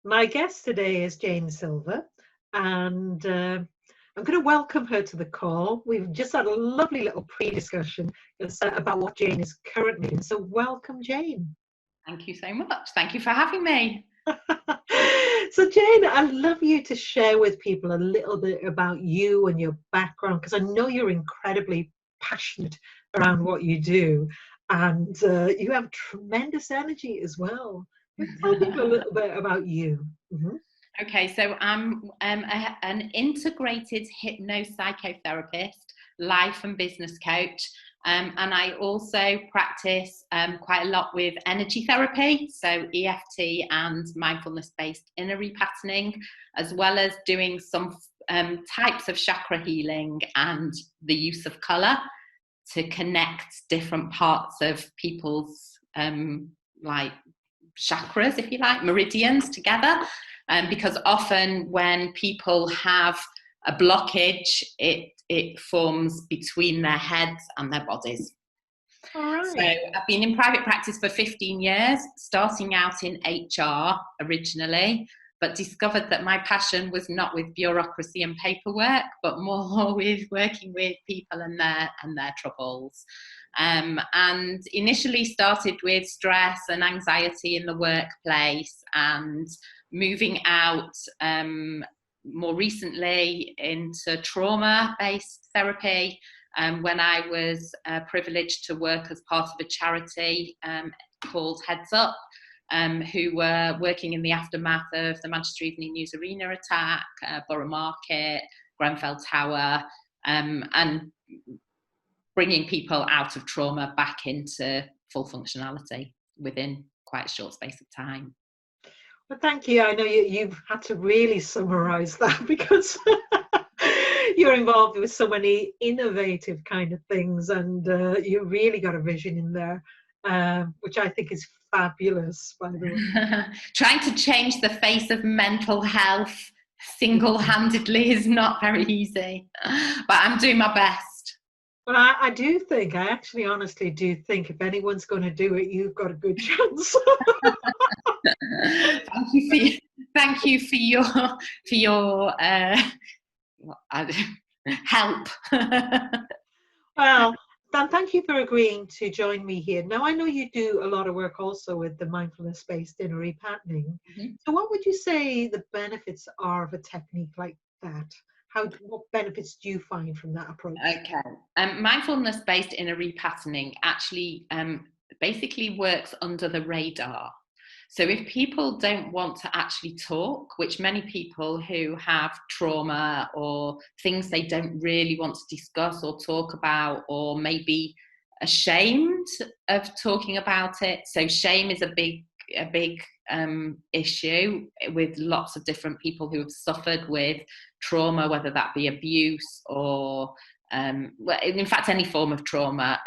My guest today is Jane Silver, and I'm going to welcome her to the call. We've just had a lovely little pre-discussion about what Jane is currently doing. So welcome, Jane. Thank you so much. Thank you for having me. So Jane, I'd love you to share with people a little bit about you and your background, because I know you're incredibly passionate around what you do, and you have tremendous energy as well. Tell people a little bit about you. Mm-hmm. Okay, so I'm an integrated hypnopsychotherapist, life and business coach, and I also practice quite a lot with energy therapy, so EFT and Mindfulness Based Inner RePatterning, as well as doing some types of chakra healing and the use of colour to connect different parts of people's like chakras, if you like, meridians together. Because often when people have a blockage, it forms between their heads and their bodies. All right. So I've been in private practice for 15 years, starting out in HR originally, but discovered that my passion was not with bureaucracy and paperwork, but more with working with people and their troubles. And initially started with stress and anxiety in the workplace, and moving out more recently into trauma-based therapy. When I was privileged to work as part of a charity called Heads Up, who were working in the aftermath of the Manchester Evening News Arena attack, Borough Market, Grenfell Tower, and bringing people out of trauma back into full functionality within quite a short space of time. Well, thank you. I know you've had to really summarize that because you're involved with so many innovative kind of things, and you really got a vision in there, which I think is fabulous, by the way. Trying to change the face of mental health single-handedly is not very easy, but I'm doing my best. Well, I do think, I actually honestly do think if anyone's going to do it, you've got a good chance. Thank you for your help. Well, Dan, thank you for agreeing to join me here. Now, I know you do a lot of work also with the Mindfulness Based Inner RePatterning. Mm-hmm. So what would you say the benefits are of a technique like that? What benefits do you find from that approach? Okay. Mindfulness Based Inner RePatterning actually basically works under the radar. So if people don't want to actually talk, which many people who have trauma or things they don't really want to discuss or talk about, or maybe ashamed of talking about it. So shame is a big issue with lots of different people who have suffered with trauma, whether that be abuse or, in fact, any form of trauma.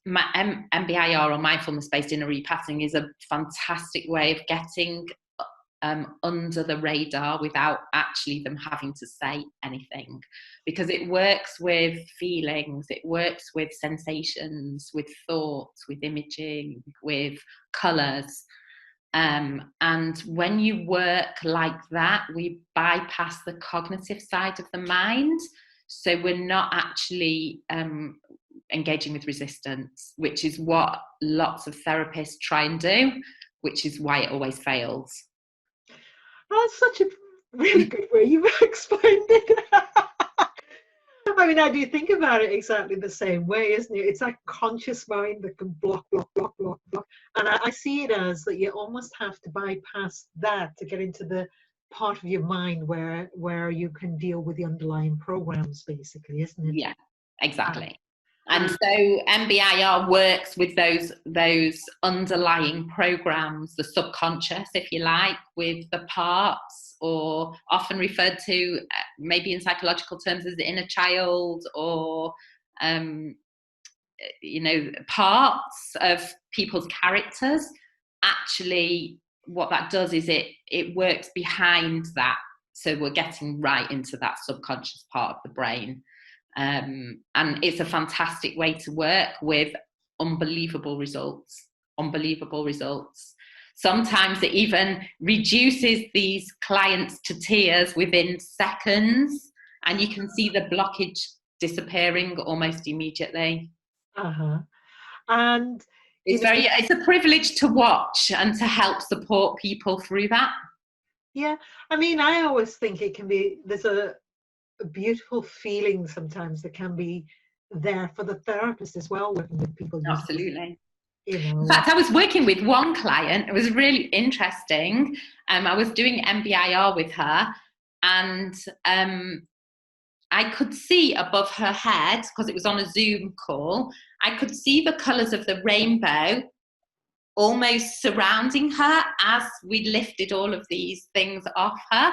MBIR, or Mindfulness Based Inner RePatterning, is a fantastic way of getting under the radar without actually them having to say anything, because it works with feelings, it works with sensations, with thoughts, with imaging, with colours. And when you work like that, we bypass the cognitive side of the mind. So we're not actually engaging with resistance, which is what lots of therapists try and do, which is why it always fails. Oh, that's such a really good way you've explained it. I mean, I do think about it exactly the same way, isn't it? It's that conscious mind that can block. And I see it as that you almost have to bypass that to get into the part of your mind where you can deal with the underlying programs, basically, isn't it? Yeah, exactly. And so MBIR works with those underlying programs, the subconscious, if you like, with the parts, or often referred to maybe in psychological terms as the inner child, or parts of people's characters. Actually, what that does is it works behind that, so we're getting right into that subconscious part of the brain. And it's a fantastic way to work with unbelievable results. Sometimes it even reduces these clients to tears within seconds, and you can see the blockage disappearing almost immediately. Uh-huh. And you It's know, it's a privilege to watch and to help support people through that. yeah, I mean, I always think it can be, there's a beautiful feeling sometimes that can be there for the therapist as well, working with people using, Absolutely. you In know. fact, I was working with one client. It was really interesting. I was doing MBIR with her, and I could see above her head, because it was on a Zoom call, I could see the colours of the rainbow almost surrounding her as we lifted all of these things off her.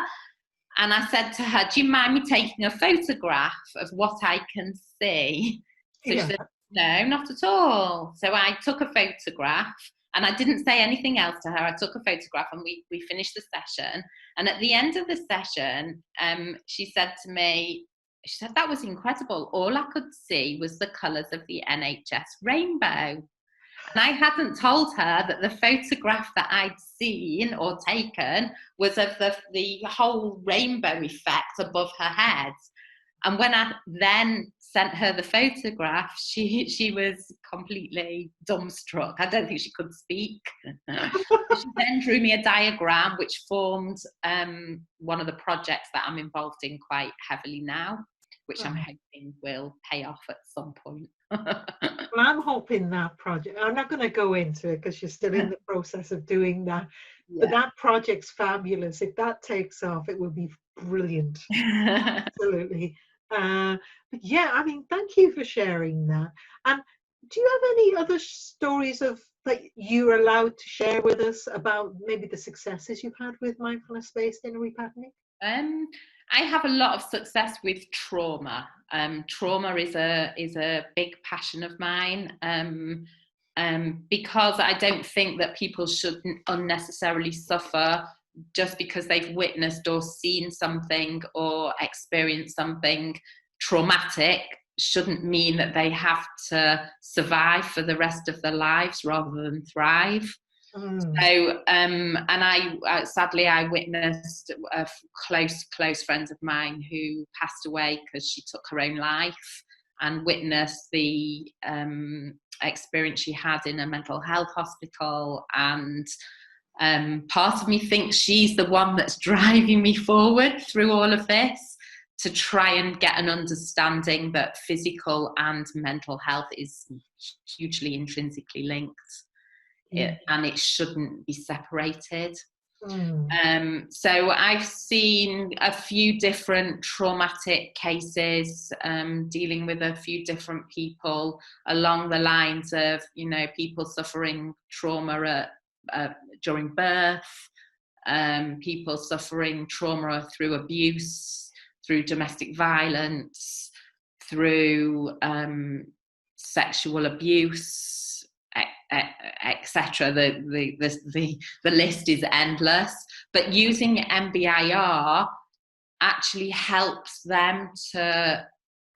And I said to her, do you mind me taking a photograph of what I can see? So she Yeah. said, no, not at all. So I took a photograph, and I didn't say anything else to her. I took a photograph, and we finished the session. And at the end of the session, she said to me, she said, that was incredible. All I could see was the colours of the NHS rainbow. And I hadn't told her that the photograph that I'd seen or taken was of the whole rainbow effect above her head. And when I then sent her the photograph, she was completely dumbstruck. I don't think she could speak. She then drew me a diagram which formed one of the projects that I'm involved in quite heavily now, which I'm hoping will pay off at some point. Well, I'm hoping that project, I'm not going to go into it because you're still in the process of doing that, but Yeah. that project's fabulous. If that takes off, it will be brilliant. Absolutely. But yeah, I mean, thank you for sharing that. And do you have any other stories of that you're allowed to share with us about maybe the successes you've had with mindfulness based inner repatterning? I have a lot of success with trauma. Trauma is a big passion of mine, because I don't think that people should unnecessarily suffer just because they've witnessed or seen something or experienced something traumatic. Shouldn't mean that they have to survive for the rest of their lives rather than thrive. So, and I sadly, I witnessed a close friend of mine who passed away because she took her own life, and witnessed the experience she had in a mental health hospital. And part of me thinks she's the one that's driving me forward through all of this, to try and get an understanding that physical and mental health is hugely intrinsically linked. And it shouldn't be separated. So I've seen a few different traumatic cases, dealing with a few different people along the lines of, you know, people suffering trauma during birth, people suffering trauma through abuse, through domestic violence, through sexual abuse, etc. The list is endless. But using MBIR actually helps them to,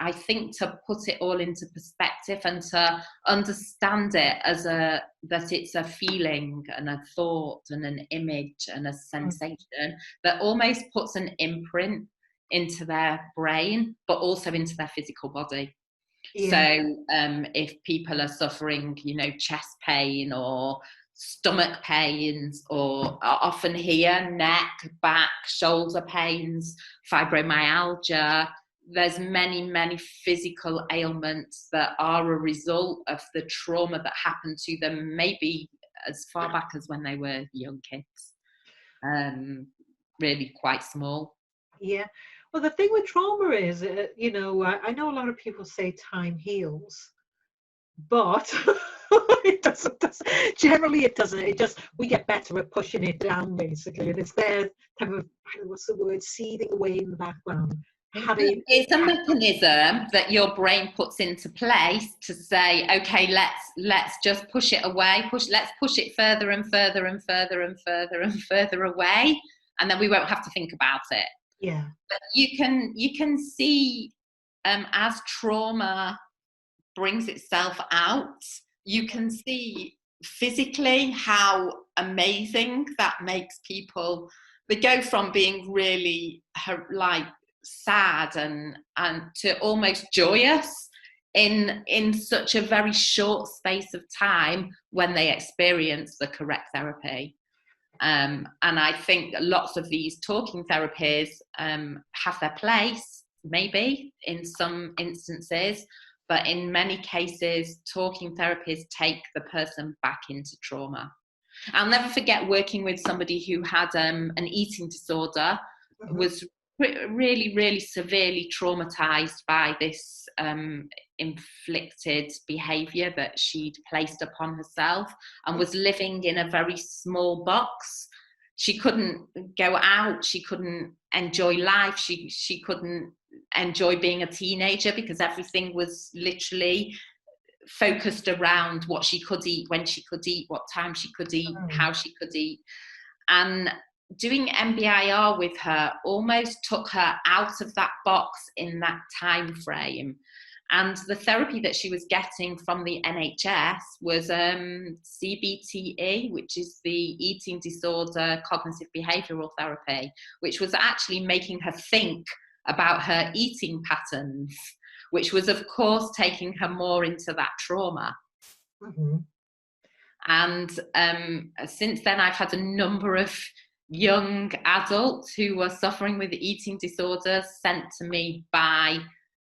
I think, to put it all into perspective and to understand it as that it's a feeling and a thought and an image and a sensation that almost puts an imprint into their brain, but also into their physical body. So if people are suffering, you know, chest pain or stomach pains, or often here, neck, back, shoulder pains, fibromyalgia, there's many physical ailments that are a result of the trauma that happened to them, maybe as far back as when they were young kids, really quite small. Yeah. Well, the thing with trauma is, you know, I know a lot of people say time heals, but it doesn't. Generally, it doesn't. It just, we get better at pushing it down, basically. And it's there, kind of, I don't know, what's the word, seething away in the background. It's a mechanism that your brain puts into place to say, okay, let's just push it away. Let's push it further and further and further and further and further away, and then we won't have to think about it. Yeah. But you can see, as trauma brings itself out, you can see physically how amazing that makes people. They go from being really like sad and to almost joyous in such a very short space of time when they experience the correct therapy. And I think lots of these talking therapies have their place, maybe in some instances, but in many cases, talking therapies take the person back into trauma. I'll never forget working with somebody who had an eating disorder, was really, really severely traumatized by this inflicted behavior that she'd placed upon herself, and was living in a very small box. She couldn't go out, she couldn't enjoy life, she couldn't enjoy being a teenager, because everything was literally focused around what she could eat, when she could eat, what time she could eat, how she could eat. And doing MBIR with her almost took her out of that box in that time frame. And the therapy that she was getting from the NHS was CBTE, which is the eating disorder cognitive behavioural therapy, which was actually making her think about her eating patterns, which was, of course, taking her more into that trauma. And since then, I've had a number of young adults who were suffering with eating disorders sent to me by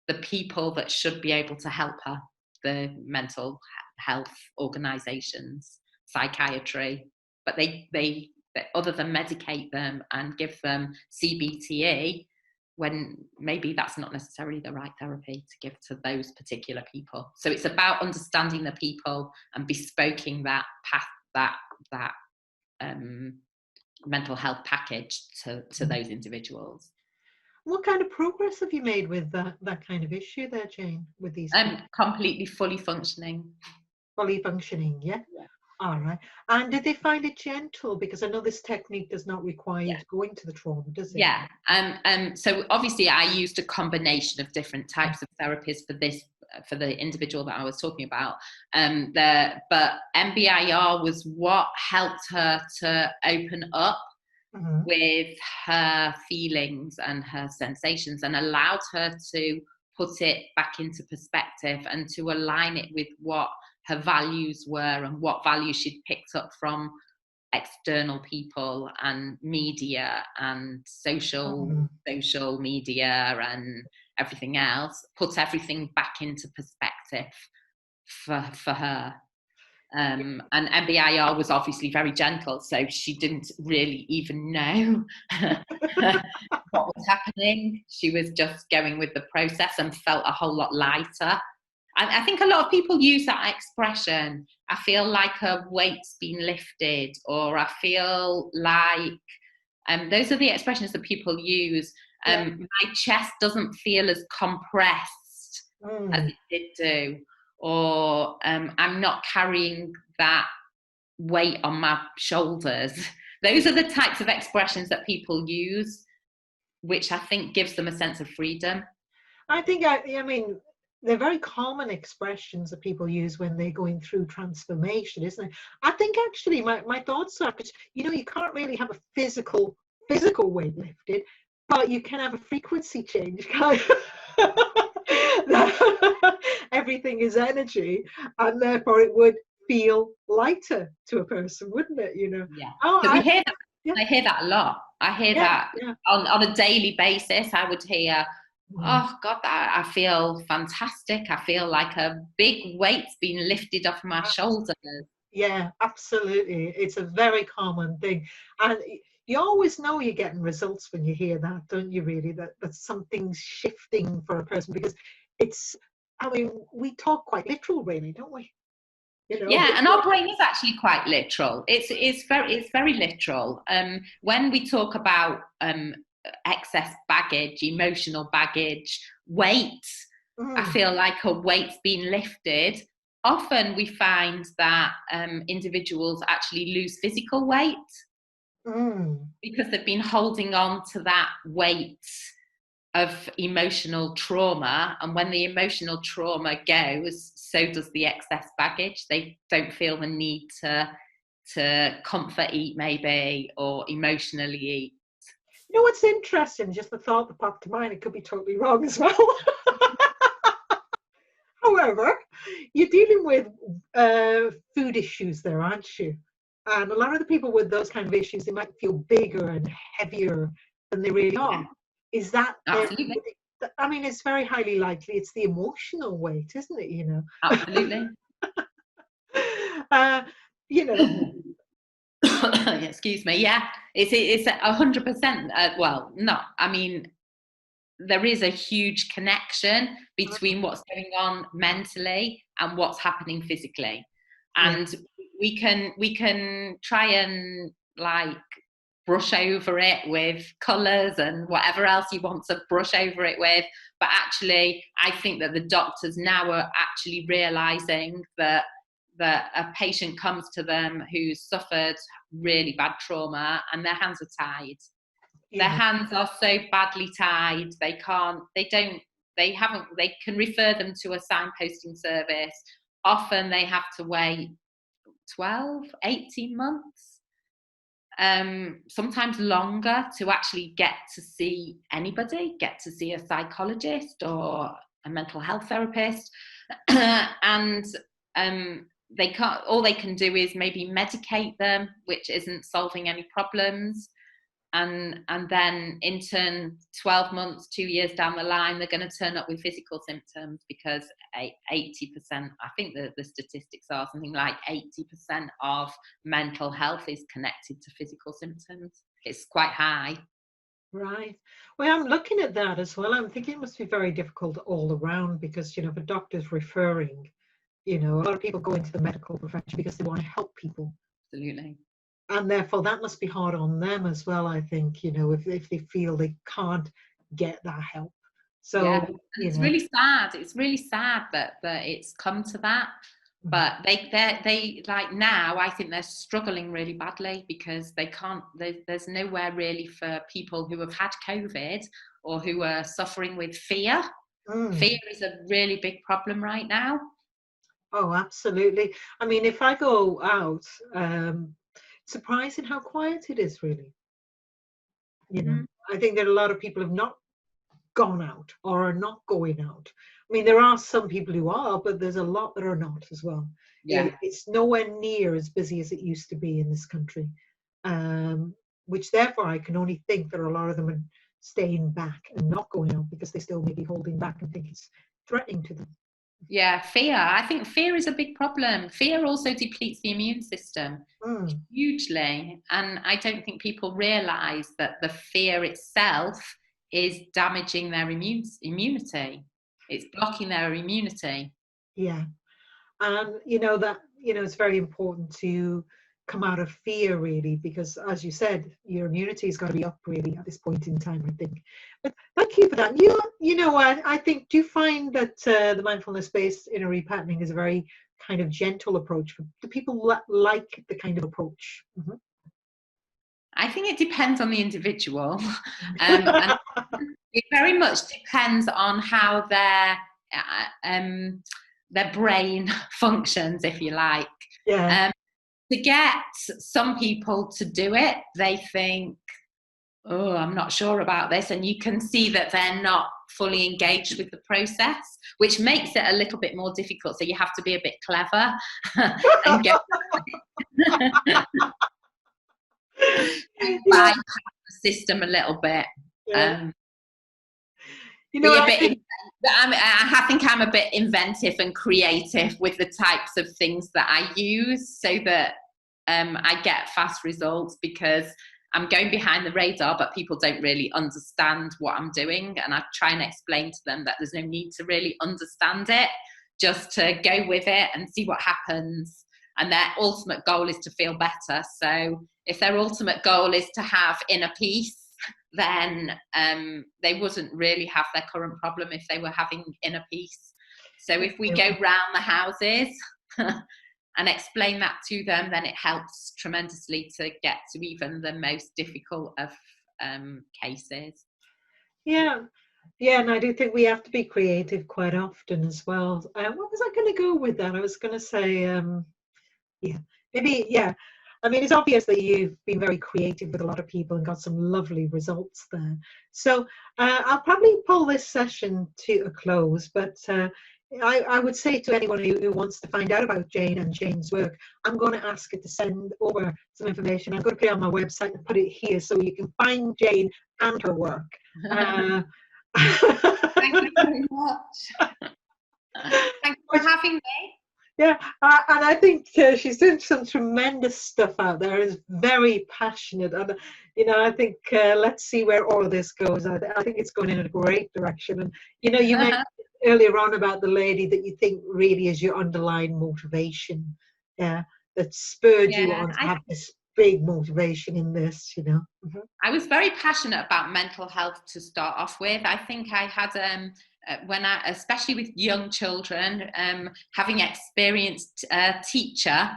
the people that should be able to help her, the mental health organisations, psychiatry. But they other than medicate them and give them CBTE, when maybe that's not necessarily the right therapy to give to those particular people. So it's about understanding the people and bespoking that path, that mental health package to those individuals. What kind of progress have you made with that kind of issue there, Jane, with these? Completely fully functioning. Fully functioning, yeah? All right. And did they find it gentle? Because I know this technique does not require you to go into the trauma, does it? Yeah. So obviously I used a combination of different types of therapies for the individual that I was talking about. But MBIR was what helped her to open up with her feelings and her sensations, and allowed her to put it back into perspective and to align it with what her values were and what values she'd picked up from external people and media and social media and everything else, put everything back into perspective for her. And MBIR was obviously very gentle, so she didn't really even know what was happening. She was just going with the process and felt a whole lot lighter. I think a lot of people use that expression. I feel like a weight's been lifted, or I feel like, those are the expressions that people use. My chest doesn't feel as compressed as it did do, or I'm not carrying that weight on my shoulders. Those are the types of expressions that people use, which I think gives them a sense of freedom. I think, I mean, they're very common expressions that people use when they're going through transformation, isn't it? I think actually my thoughts are, because you can't really have a physical weight lifted, but you can have a frequency change, kind of. Everything is energy, and therefore it would feel lighter to a person, wouldn't it? Yeah. I hear that. Yeah. I hear that a lot. I hear that on a daily basis. I would hear, oh God, I feel fantastic. I feel like a big weight's been lifted off my shoulders. Yeah, absolutely. It's a very common thing. And you always know you're getting results when you hear that, don't you, really? That something's shifting for a person, because we talk quite literal, really, don't we? Yeah, and our brain is actually quite literal. It's very literal. When we talk about excess baggage, emotional baggage, weight, I feel like a weight's been lifted. Often we find that individuals actually lose physical weight because they've been holding on to that weight of emotional trauma, and when the emotional trauma goes, so does the excess baggage. They don't feel the need to comfort eat, maybe, or emotionally eat. You know what's interesting? Just the thought that popped to mind. It could be totally wrong as well. However, you're dealing with food issues there, aren't you? And a lot of the people with those kind of issues, they might feel bigger and heavier than they really are. Is that Absolutely. I mean, it's very highly likely it's the emotional weight, isn't it? You know. Absolutely. You know. Excuse me. Yeah, it's 100%. Well, no, I mean, there is a huge connection between what's going on mentally and what's happening physically, and we can try and like brush over it with colours and whatever else you want to brush over it with, but actually I think that the doctors now are actually realising that a patient comes to them who's suffered really bad trauma and their hands are tied. Their hands are so badly tied, they can refer them to a signposting service. Often they have to wait 12, 18 months, sometimes longer, to actually get to see anybody, get to see a psychologist or a mental health therapist. And they can't, all they can do is maybe medicate them, which isn't solving any problems. And then in turn, 12 months, 2 years down the line, they're going to turn up with physical symptoms, because 80%, I think the statistics are something like 80% of mental health is connected to physical symptoms. It's quite high. Right. Well, I'm looking at that as well. I'm thinking it must be very difficult all around, because, you know, if a doctor's referring, you know, a lot of people go into the medical profession because they want to help people. Absolutely. And therefore that must be hard on them as well, I think, you know, if they feel they can't get that help. So, yeah, it's know. really sad. It's really sad that it's come to that. But they like, now I think they're struggling really badly, because they can't, there's nowhere really for people who have had COVID or who are suffering with fear. Fear is a really big problem right now. Oh, absolutely. I mean, if I go out, surprising how quiet it is, really. You know, I think that a lot of people have not gone out or are not going out. I mean, there are some people who are, but there's a lot that are not as well. Yeah. It's nowhere near as busy as it used to be in this country, which therefore I can only think that a lot of them are staying back and not going out because they still may be holding back and think it's threatening to them. Yeah, fear. I think fear is a big problem. Fear also depletes the immune system hugely. And I don't think people realise that the fear itself is damaging their immunity. It's blocking their immunity. Yeah. And, you know, that, you know, it's very important to come out of fear, really, because as you said, your immunity has got to be up really at this point in time, I think. But thank you for that. You know what, I think, do you find that the mindfulness based inner repatterning is a very kind of gentle approach? Do people like the kind of approach? I think it depends on the individual. And it very much depends on how their brain functions, if you like. Yeah. To get some people to do it, they think, oh, I'm not sure about this. And you can see that they're not fully engaged with the process, which makes it a little bit more difficult. So you have to be a bit clever and go and bypass the system a little bit. Yeah. You know, I think I'm a bit inventive and creative with the types of things that I use, so that I get fast results, because I'm going behind the radar, but people don't really understand what I'm doing. And I try and explain to them that there's no need to really understand it, just to go with it and see what happens. And their ultimate goal is to feel better. So if their ultimate goal is to have inner peace, then they wouldn't really have their current problem if they were having inner peace. So if we go round the houses and explain that to them, then it helps tremendously to get to even the most difficult of cases. Yeah. Yeah, and I do think we have to be creative quite often as well. What was I going to go with that? I was going to say, yeah, maybe, yeah. I mean, it's obvious that you've been very creative with a lot of people and got some lovely results there. So I'll probably pull this session to a close, but I would say to anyone who wants to find out about Jane and Jane's work, I'm going to ask her to send over some information. I'm going to put it on my website and put it here so you can find Jane and her work. Thank you very much. Thank you for having me. Yeah, and I think she's doing some tremendous stuff out there. Is very passionate, and I think let's see where all of this goes. I think it's going in a great direction. And you mentioned earlier on about the lady that you think really is your underlying motivation, yeah, that spurred you on to have this big motivation in this. Mm-hmm. I was very passionate about mental health to start off with. I think I had especially with young children, having experienced a teacher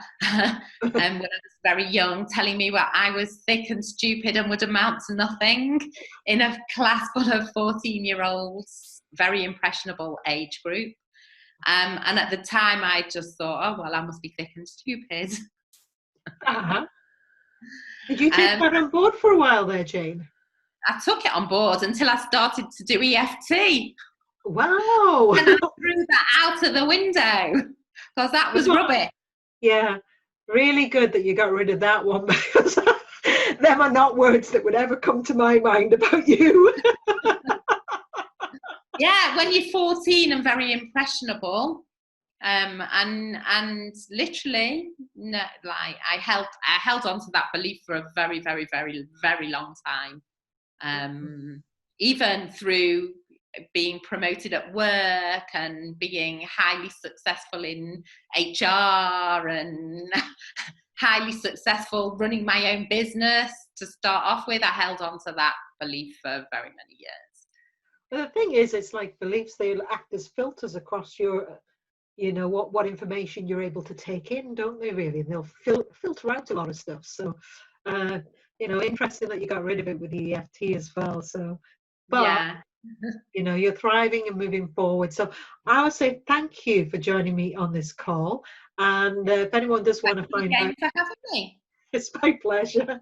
when I was very young, telling me that I was thick and stupid and would amount to nothing in a class full of 14-year-olds, very impressionable age group. And at the time, I just thought, oh, well, I must be thick and stupid. Uh-huh. Did you take that on board for a while there, Jane? I took it on board until I started to do EFT. Wow! And I threw that out of the window because that was rubbish. Yeah, really good that you got rid of that one, because them are not words that would ever come to my mind about you. Yeah, when you're 14 and very impressionable, and literally, no, like I held on to that belief for a very, very, very, very long time. Even through being promoted at work and being highly successful in HR and highly successful running my own business to start off with, I held on to that belief for very many years. The thing is, it's like beliefs, they act as filters across your, what information you're able to take in, don't they, really? And they'll filter out a lot of stuff. So, interesting that you got rid of it with the EFT as well. So, but, yeah. You're thriving and moving forward. So I would say thank you for joining me on this call. And if anyone does want to find out, for having me. It's my pleasure.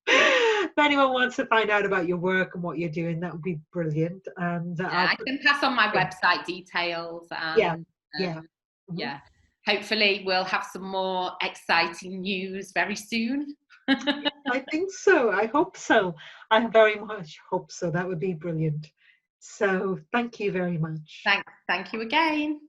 If anyone wants to find out about your work and what you're doing, that would be brilliant. And I can pass on my website details. And, yeah. Hopefully we'll have some more exciting news very soon. I think so. I hope so. I very much hope so. That would be brilliant. So thank you very much. Thank you again.